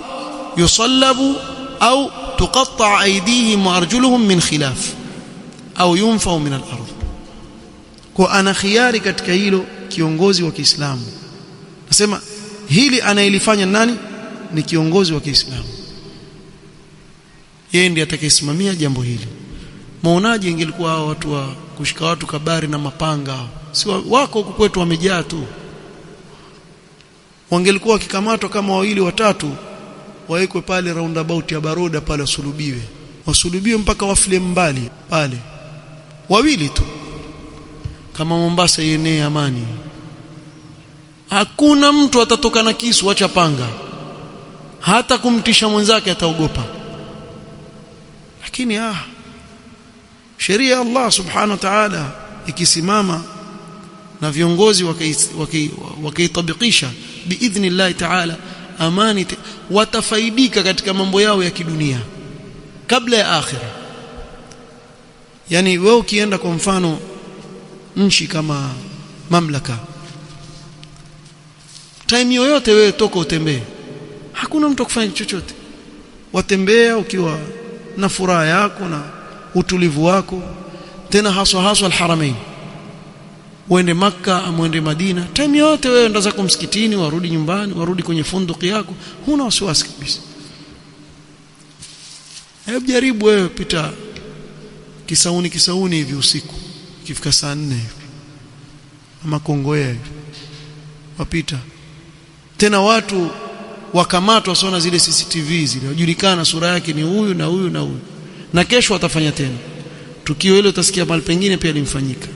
yusallabu au tuqatta'a aydihim wa arjuluhum min khilaf au yunfaw min al-ardh. Kwa ana khiari katika hilo kiongozi wa Kiislamu. Nasema hili anayelifanya nani? Ni kiongozi wa Kiislamu, yeye ndiye atakayesimamia jambo hili. Maonaje ingelikuwa hao watu wa kushika watu kabari na mapanga, si wako huko kwetu wamejaa tu, wangelikuwa wakikamatwa kama wawili watatu, waekwe pale roundabout ya Baroda pale, wasulubiwe mpaka wafile mbali pale, wawili tu, kama Mombasa yenye amani. Hakuna mtu atatoka na kisu acha panga, hata kumtisha mwenzake ataogopa. Lakini sheria ya Allah subhanahu wa ta'ala ikisimama na viongozi wakaitabikisha biidhnillah ta'ala, amani watafaidika katika mambo yao ya kidunia kabla ya akhira. Yani wewe ukienda kwa mfano nchi kama mamlaka, time yoyote wewe toka utembee, hakuna mtu kufanya chochote, watembea ukiwa na furaha yako na utulivu wako. Tena haswa al-Haramain, uende Makka au uende Madina, time yote wewe enda zako msikitini, warudi nyumbani, warudi kwenye funduki yako, huna wasiwasi kabisa. Hebu jaribu wewe pita Kisauni hivi usiku, ikifika saa 4 ama Kongoea hivi wapita, tena watu wakamatwa sona zile CCTV zile, wajulikana sura yake ni huyu na huyu na huyu, na kesho watafanya tena tukio hilo, utasikia mahali pengine pia limfanyika,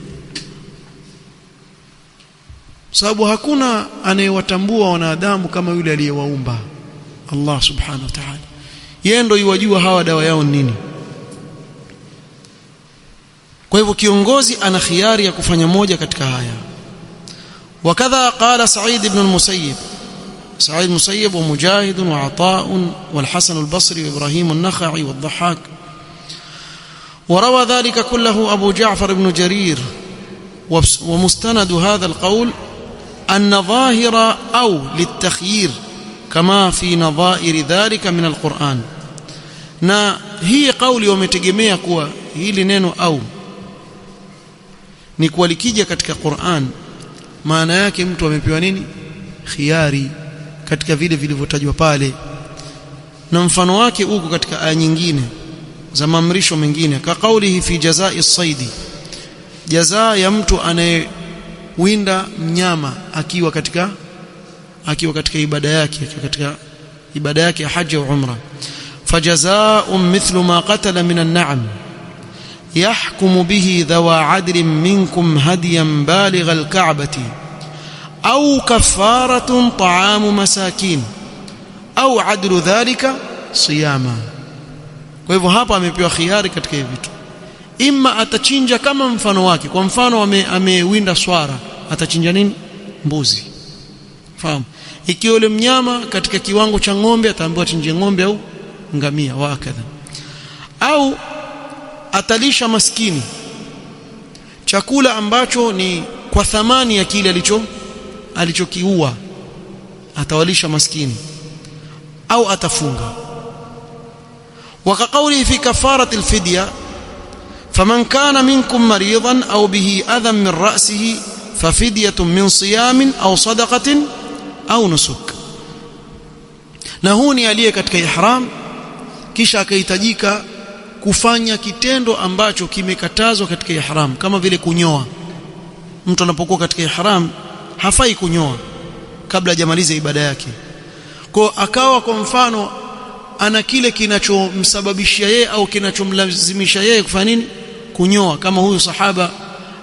sababu hakuna anayewatambua wanadamu kama yule aliyewaumba, Allah subhanahu wa ta'ala. Yeye ndio yajua hawa dawa yao nini. Kwa hivyo kiongozi ana khiari ya kufanya moja katika haya. وكذا قال سعيد بن المسيب، سعيد المسيب ومجاهد وعطاء والحسن البصري وإبراهيم النخعي والضحاك. وروى ذلك كله أبو جعفر بن جرير. ومستند هذا القول أن ظاهر أو للتخيير كما في نظائر ذلك من القرآن. na hii kauli wametegemea kuwa hili neno au ni kuwa likija katika Qur'an maana yake mtu amepewa nini? khiari katika vile vilivyotajwa pale, na mfano wake uko katika aya nyingine za maamrisho mengine, ka kaulihi fi jazai as-saidi, jazaa ya mtu anayewinda mnyama akiwa katika ibada yake ya haji au umra, fajazaa'un mithlu ma qatala min an-na'am yahkumu bihi dhawa 'adlin minkum hadiyan baligha al-ka'bati au kafaratun ta'amu masakin au 'adlu dhalika siyama. Kwa hivyo hapa amepewa khiari katika hivi vitu, imma atachinja kama mfano wake. Kwa mfano amewinda swara, atachinja nini? Mbuzi. Fahamu? Ikiwa yule mnyama katika kiwango cha ng'ombe, ataambiwa chinje ng'ombe au ngamia wakadha. Au atalisha maskini chakula ambacho ni kwa thamani ya kile alichokiua, atawalisha maskini au atafunga. وكقوله في كفارة الفدية فمن كان منكم مريضا أو به أذى من رأسه ففدية من صيام أو صدقة أو نسك. نهوني aliye katika ihram kisha akahitajika kufanya kitendo ambacho kimekatazwa katika ihram, kama vile kunyoa. Mtu anapokuwa katika ihram hafai kunyoa kabla hajamaliza ibada yake. Kwa akawa kwa mfano ana kile kinachomsababishia yeye au kinachomlazimisha yeye kufanya nini? Kunyoa. Kama huyu sahaba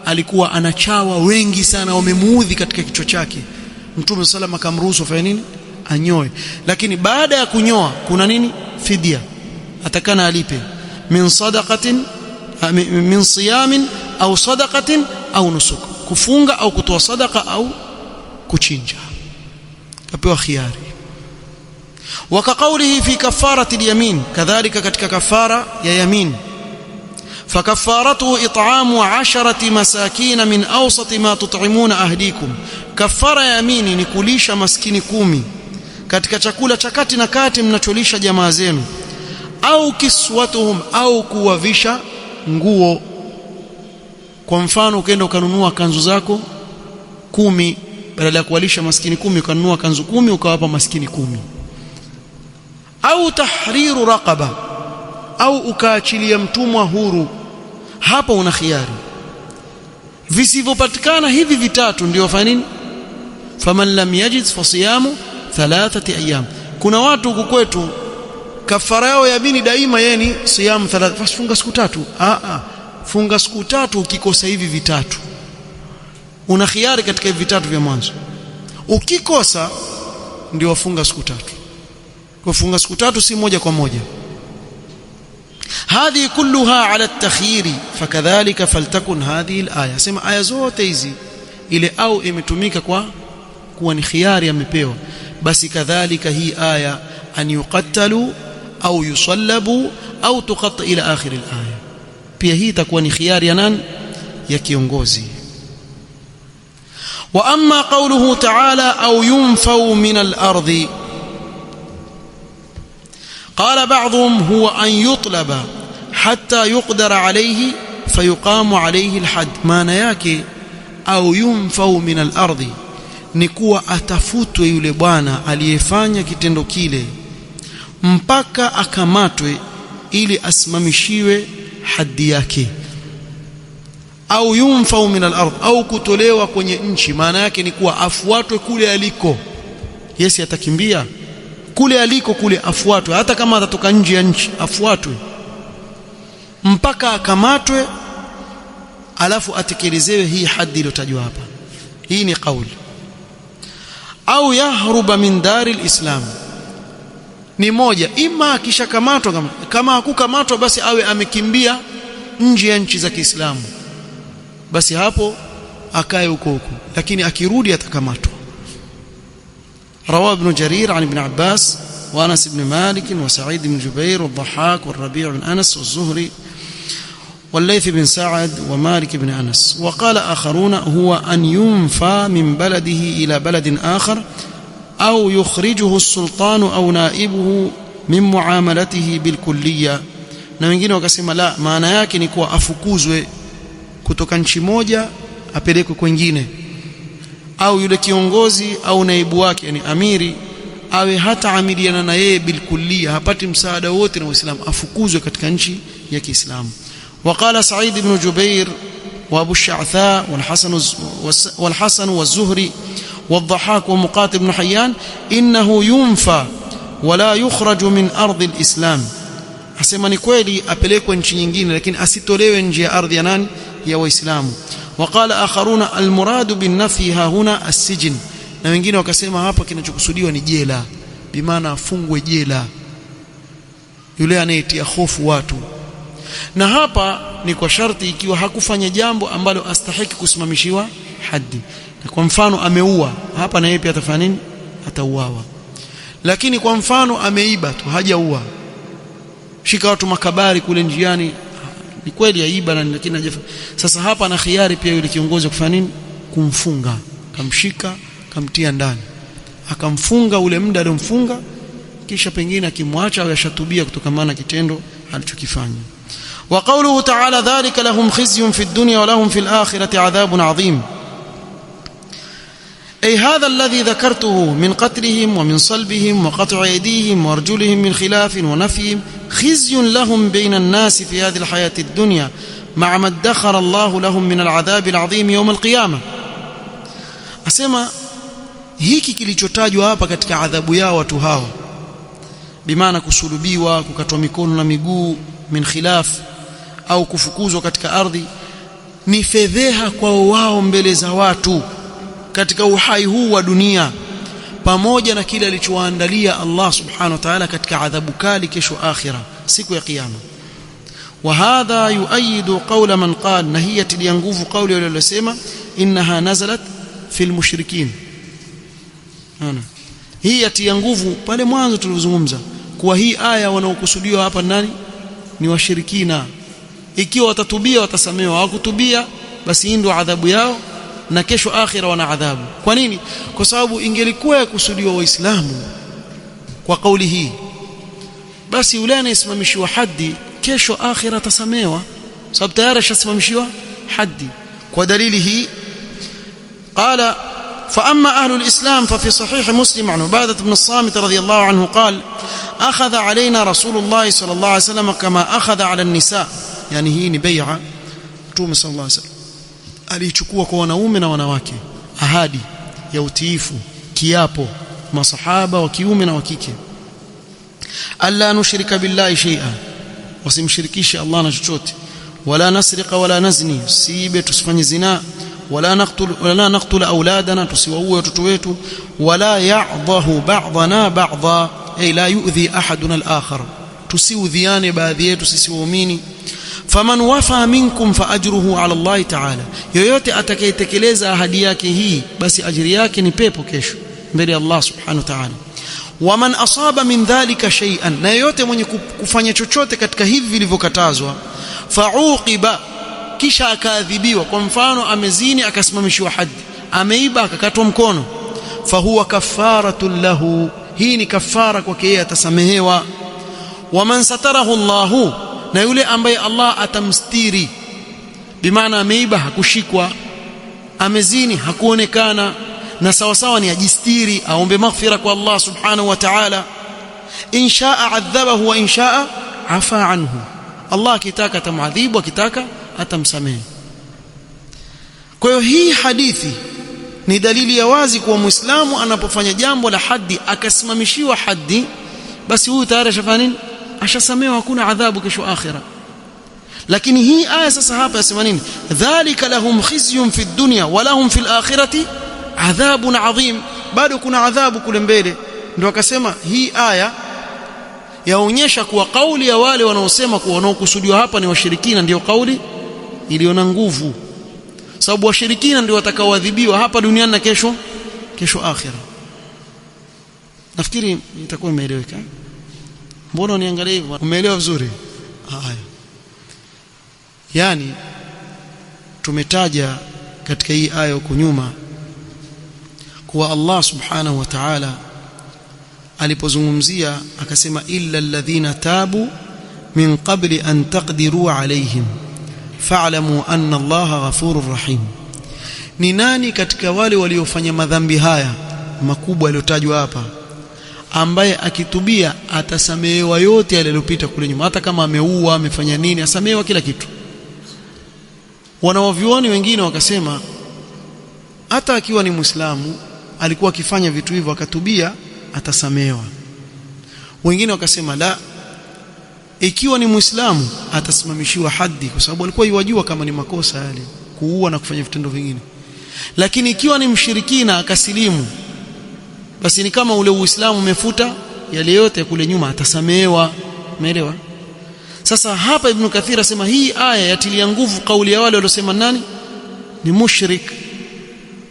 alikuwa anachawa wengi sana wamemuudhi katika kichwa chake, Mtume sallam akamruhusu afanye nini? Anyoe. Lakini baada ya kunyoa kuna nini? Fidia, atakana alipe min siyamin au sadaqatin au nusuk, kufunga au kutoa sadaqa au kuchinja. Kapewa khiari. وكقوله في كفارة اليمين كذلك katika kafara ya yamin, فكفارته إطعام 10 مساكين من أوسط ما تطعمون أهليكم. كفارة ya yamini ni kulisha maskini 10 katika chakula cha kati na kati mnacholisha jamaa zenu, au kiswatuhum, au kuwavisha nguo. Kwa mfano ukaenda ukanunua kanzu zako 10, badala ya kuwalisha maskini 10 ukanunua kanzu 10 ukawapa maskini 10. Au tahriru raqaba, au ukaachilia mtumwa huru. Hapo una khiari. Visivyopatikana hivi vitatu ndio fanya nini? Faman lam yajid fasiyamu 3 ayyam. Kuna watu huku kwetu kafara yao yamini daima yeni siyamu 3, funga siku 3. Funga siku 3 ukikosa hivi vitatu. Una khiari katika hivi vitatu vya mwanzo. Ukikosa ndio wafunga siku 3. kufunga siku 3 si moja kwa moja. Hadhi kulluha ala at-takhyiri fakadhalika faltakun hadhihi al-aya. Sema aya zote hizi ile au imetumika kwa kuwa ni khiari amepewa, basi kadhalika hii aya an yuqattalu au yusallabu au tuqatta ila akhir al-aya, pia hii itakuwa ni khiari ya nani? Ya kiongozi. Wa amma qawluhu ta'ala au yunfau min al-ardi, قال بعضهم هو أن يطلب حتى يقدر عليه فيقام عليه الحد. maana yake au yunfau min al-ardi ni kuwa atafutwe yule bwana aliyefanya kitendo kile mpaka akamatwe ili asimamishiwe haddi yake. Au yunfau min al-ard, au kutolewa kwenye nchi, maana yake ni kuwa afuatwe kule aliko. Yesi atakimbia kule aliko, kule afuatwe, hata kama atatoka nje ya nchi afuatwe mpaka akamatwe, alafu atekelezewe hii haddi iliyotajwa hapa. Hii ni kauli. Au yahruba min dari al-islam, ni moja, ima akishakamatwa, kama hakukamatwa basi awe amekimbia nje ya nchi za Kiislamu, basi hapo akae huko huko, lakini akirudi atakamatwa. روى ابن جرير عن ابن عباس وأنس بن مالك وسعيد بن جبير والضحاك والربيع بن أنس والزهري والليث بن سعد ومالك بن أنس. وقال آخرون هو أن ينفى من بلده إلى بلد آخر أو يخرجه السلطان أو نائبه من معاملته بالكلية. na wengine wakasema la, maana yake ni kuwa afukuzwe kutoka nchi moja apelekwe kwingine, au yule kiongozi au naibu wake, yani amiri, awe hata amiliana na yeye bilkullia, hapati msaada wote na Uislamu, afukuzwe katika nchi ya Kiislamu. وقال سعيد بن جبير وابو الشعثاء والحسن والزهري والضحاك ومقاتل بن حيان إنه ينفى ولا يخرج من أرض الإسلام. asema ni kweli apelekwe nchi nyingine, lakini asitolewe nje ya ardhi ya nani? Ya Waislamu. وقال آخرون المراد بالنفي ها هنا السجن, na wengine wakasema hapa kinachokusudiwa ni jela, bimaana afungwe jela yule anayetia hofu watu. Na hapa ni kwa sharti ikiwa hakufanya jambo ambalo astahiki kusimamishiwa haddi. Kwa mfano ameua, hapa na yeye pia atafanya nini? Atauawa. Lakini kwa mfano ameiba tu, hajaua, shika watu makabari kule njiani, ni kweli aiba na lakini hajafa. Sasa hapa na khiari pia yule kiongozi kufanya nini? Kumfunga, kamshika, kamtia ndani, akamfunga ule muda aliyomfunga, kisha pengine akimwacha au yashatubia kutokana na kitendo alichokifanya. وقوله تعالى ذلك لهم خزي في الدنيا ولهم في الآخرة عذاب عظيم، أي هذا الذي ذكرته من قتلهم ومن صلبهم وقطع أيديهم وارجلهم من خلاف ونفيهم خزي لهم بين الناس في هذه الحياة الدنيا مع ما ادخر الله لهم من العذاب العظيم يوم القيامة. أسمى hiki kilichotajwa hapa katika adhabu yao watu hawa, bimaana kusulubiwa, kukatwa mikono na miguu, min khilaf, au kufukuzwa katika ardhi, ni fedheha kwa wao mbele za watu katika uhai huu wa dunia, pamoja na kile alichowaandalia Allah subhanahu wa ta'ala katika adhabu kali kesho akhira, siku ya kiyama. Wa hadha yuayidu qawla man qala, na hii yatilia nguvu kauli wale waliosema innaha nazalat fil mushrikin. Hii yatia nguvu pale mwanzo tulizungumza kuwa hii aya wanaokusudiwa hapa nani? Ni washirikina. Ikiwa watatubia watasamehewa, hawakutubia basi hii ndio adhabu yao, na kesho akhira wana adhabu. Kwa nini? Kwa sababu ingelikuwa yakusudiwa Waislamu kwa kauli hii, basi yule anayesimamishiwa haddi kesho akhira atasamehewa, sababu tayari ashasimamishiwa haddi. Kwa dalili hii qala فأما أهل الإسلام ففي صحيح مسلم عن عبادة بن الصامت رضي الله عنه قال أخذ علينا رسول الله صلى الله عليه وسلم كما أخذ على النساء, يعني hii ni bai'a Mtume صلى الله عليه وسلم alichukua kwa wanaume na wanawake ahadi ya utiifu, kiapo, masahaba wa kiume na wa kike, alla nushrika billahi shay'an, wasimshirikishe Allah na chochote, wala nasriqa wala nazni, sibe tusifanye zina, ولا نقتل أولادنا, tusiwaue watoto wetu, ولا يعضه بعضنا بعضا, أي لا يؤذي أحدنا الآخر, tusiudhiane baadhi yetu sisi waumini. فمن وفى منكم فأجره على الله تعالى, yoyote atakayetekeleza ahadi yake hii basi ajiri yake ni pepo kesho mbele ya Allah subhanahu wa ta'ala. ومن أصاب من ذلك شيئا, na yoyote mwenye kufanya chochote katika hivi vilivyokatazwa, فعوقب, kisha akaadhibiwa, kwa mfano amezini akasimamishwa haddi, ameiba akakatwa mkono, fahuwa kafaratun lahu, hii ni kafara kwake yeye, atasamehewa. Waman satarahu Allahu, na yule ambaye Allah atamstiri, bimaana ameiba hakushikwa, amezini hakuonekana, na sawa sawa ni ajistiri, aombe maghfira kwa Allah subhanahu wa ta'ala. Inshaa adhabahu wa inshaa afa anhu, Allah akitaka atamuadhibu, akitaka atamsamehe. Kwa hiyo hii hadithi ni dalili ya wazi kuwa Muislamu anapofanya jambo la haddi akasimamishiwa haddi, basi huyu tayari ashafanya nini? Ashasamehewa, hakuna adhabu kesho akhira. Lakini hii aya sasa hapa yasema nini? Dhalika lahum khizyun fi dunya wa lahum fil akhirati adhabun adhim, bado kuna adhabu kule mbele. Ndio akasema hii aya yaonyesha kuwa kauli ya wale wanaosema kuwa wanaokusudiwa hapa ni washirikina ndio kauli iliyo na nguvu, sababu washirikina ndio watakaoadhibiwa hapa duniani na kesho akhira. Nafikiri itakuwa imeeleweka. Mbona uniangalia hivyo? Umeelewa vizuri? Haya, yani tumetaja katika hii aya huko nyuma kuwa Allah subhanahu wa ta'ala alipozungumzia akasema illa alladhina tabu min qabli an taqdiru alayhim fa'lamu anna Allaha ghafurur rahim, ni nani katika wale waliofanya madhambi haya makubwa yaliyotajwa hapa ambaye akitubia atasamehewa yote yaliyopita kule nyuma, hata kama ameua, amefanya nini, asamehewa kila kitu. Wanawavyuoni wengine wakasema hata akiwa ni Muislamu alikuwa akifanya vitu hivyo akatubia atasamehewa. Wengine wakasema la, ikiwa ni Muislamu atasimamishiwa haddi kwa sababu alikuwa yajua kama ni makosa yale kuua na kufanya vitendo vingine. Lakini ikiwa ni mshirikina akasilimu, basi ni kama ule Uislamu umefuta yale yote kule nyuma, atasamehewa. Umeelewa? Sasa hapa Ibn Kathir asema hii aya yatilia nguvu kauli ya wale waliosema nani ni mushrik.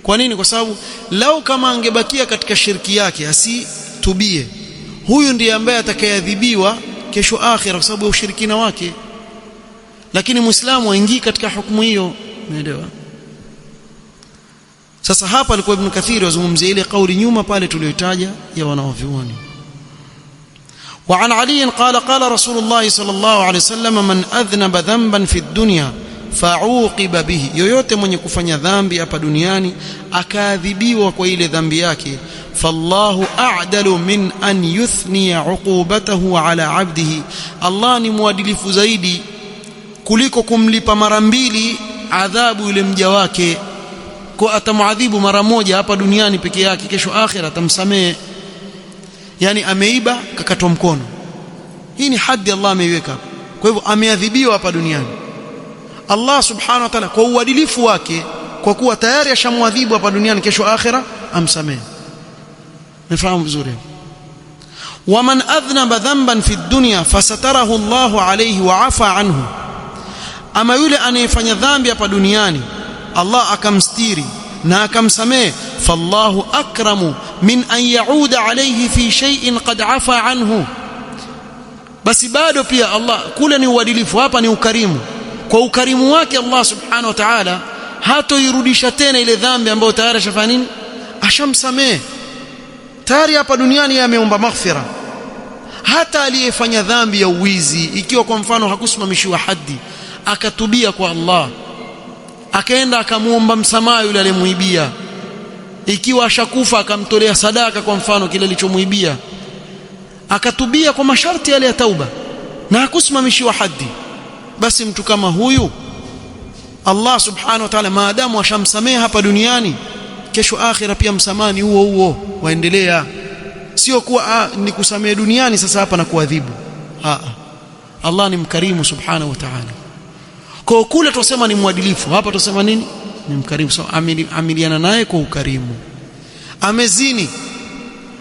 Kwa nini? Kwa sababu lau kama angebakia katika shirki yake asitubie, huyu ndiye ambaye atakayeadhibiwa kesho akhira kwa sababu ya ushirikina wake. Lakini Muislamu aingii katika hukumu hiyo. Umeelewa? Sasa hapa alikuwa Ibn Kathir wazungumzia ile kauli nyuma pale tuliyotaja ya wanaovyuoni. وعن علي قال قال رسول الله صلى الله عليه وسلم من أذنب ذنبا في الدنيا فعوقب به, yoyote mwenye kufanya dhambi hapa duniani akaadhibiwa kwa ile dhambi yake, fallahu a'dalu min an yuthniya uqubatahu ala 'abdihi, Allah ni mwadilifu zaidi kuliko kumlipa mara mbili adhabu yule mja wake. Kwa atamuadhibu mara moja hapa duniani peke yake, kesho akhira atamsamehe. Yani ameiba kakatwa mkono, hii ni haddi Allah ameiweka. Kwa hivyo ameadhibiwa hapa duniani. Allah subhanahu wa ta'ala kwa uadilifu wake, kwa kuwa tayari ashamwadhibu hapa duniani, kesho akhira amsamehe. Nifahamu vizuri. Waman adhnaba dhanban fi dunya fasatarahu Allahu alayhi wa afa anhu, ama yule anayefanya dhambi hapa duniani Allah akamstiri na akamsamehe, fallahu akramu min an yauda alayhi fi shay'in qad afa anhu. Basi bado pia Allah kule ni uadilifu, hapa ni ukarimu. Kwa ukarimu wake Allah subhanahu wa ta'ala hatoirudisha tena ile dhambi ambayo tayari ashafanya nini, ashamsamehe tayari hapa duniani. Yeye ameomba maghfira. Hata aliyefanya dhambi ya uwizi, ikiwa kwa mfano hakusimamishiwa haddi, akatubia kwa Allah, akaenda akamuomba msamaha yule aliyemuibia, ikiwa ashakufa akamtolea sadaka kwa mfano kile alichomuibia, akatubia kwa masharti yale ya tauba na hakusimamishiwa haddi, basi mtu kama huyu Allah subhanahu wa ta'ala maadamu ashamsamehe hapa duniani, kesho akhira pia msamani huo huo waendelea. Sio kuwa ni kusamehe duniani sasa hapa na kuadhibu. Allah ni mkarimu subhanahu wa ta'ala. Kwa kule tusema ni mwadilifu, hapa tusema nini? Ni mkarimu. So amiliana naye kwa ukarimu. Amezini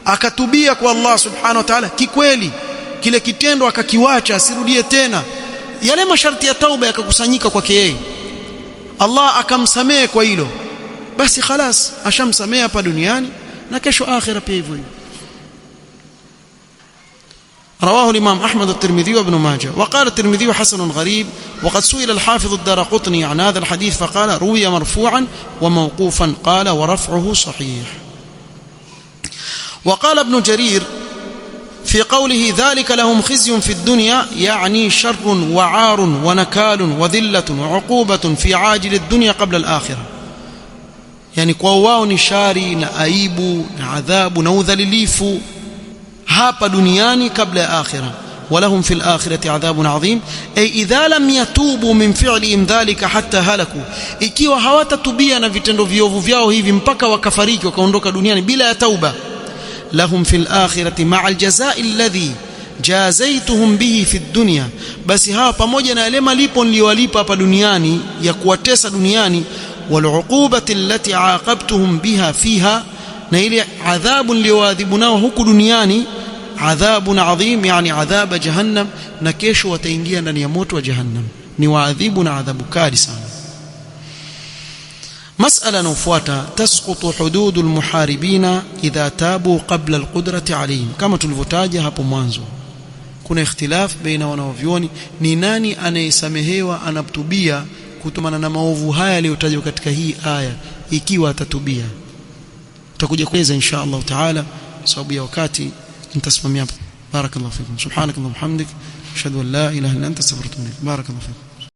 akatubia kwa Allah subhanahu wa ta'ala kikweli, kile kitendo akakiwacha, asirudie tena, yale masharti ya tauba yakakusanyika kwake yeye, Allah akamsamehe kwa hilo, basi khalas ashamsamehe hapa duniani na kesho akhira pia hivyo. رواه الإمام أحمد الترمذي وابن ماجه. وقال الترمذي حسن غريب. وقد سئل الحافظ الدارقطني عن هذا الحديث فقال روي مرفوعا وموقوفا، قال ورفعه صحيح. وقال ابن جرير في قوله ذلك لهم خزي في الدنيا يعني شر وعار ونكال وذلة وعقوبة في عاجل الدنيا قبل الآخرة، يعني كواو نشاري نأيب نعذاب نوذلليف hapa duniani kabla ya akhira, walahum fil akhirati adhabun adhim, ay idha lam yatubu min fi'lihim dhalika hatta halaku, ikiwa hawatatubia na vitendo viovu vyao hivi mpaka wakafariki wakaondoka duniani bila ya tauba, lahum fil akhirati ma'al jazaa'i alladhi jazaituhum bihi fi dunya, basi hawa pamoja na yale malipo niliyowalipa hapa duniani ya kuwatesa duniani, wal uqubati allati aaqabtuhum biha fiha, na ile adhabu niliyoadhibu nao huku duniani, adhabun adhim, yani adhaba jahannam, na kesho wataingia ndani ya moto wa jahannam, ni waadhibu na adhabu kali sana. Mas'ala inayofuata, tasqutu hududul muharibina idha tabu qabla alqudrati alayhim. Kama tulivyotaja hapo mwanzo, kuna ikhtilaf baina wanavyuoni ni nani anayesamehewa anatubia kutomana na maovu haya yaliyotajwa katika hii aya, ikiwa atatubia. tutakuja kueleza insha Allah taala, sababu ya wakati nitasimamia hapa. Barakallahu fikum, subhanakallahumma hamdik, ashhadu an la ilaha illa anta astaghfiruka wa atubu ilaik. Barakallahu fikum.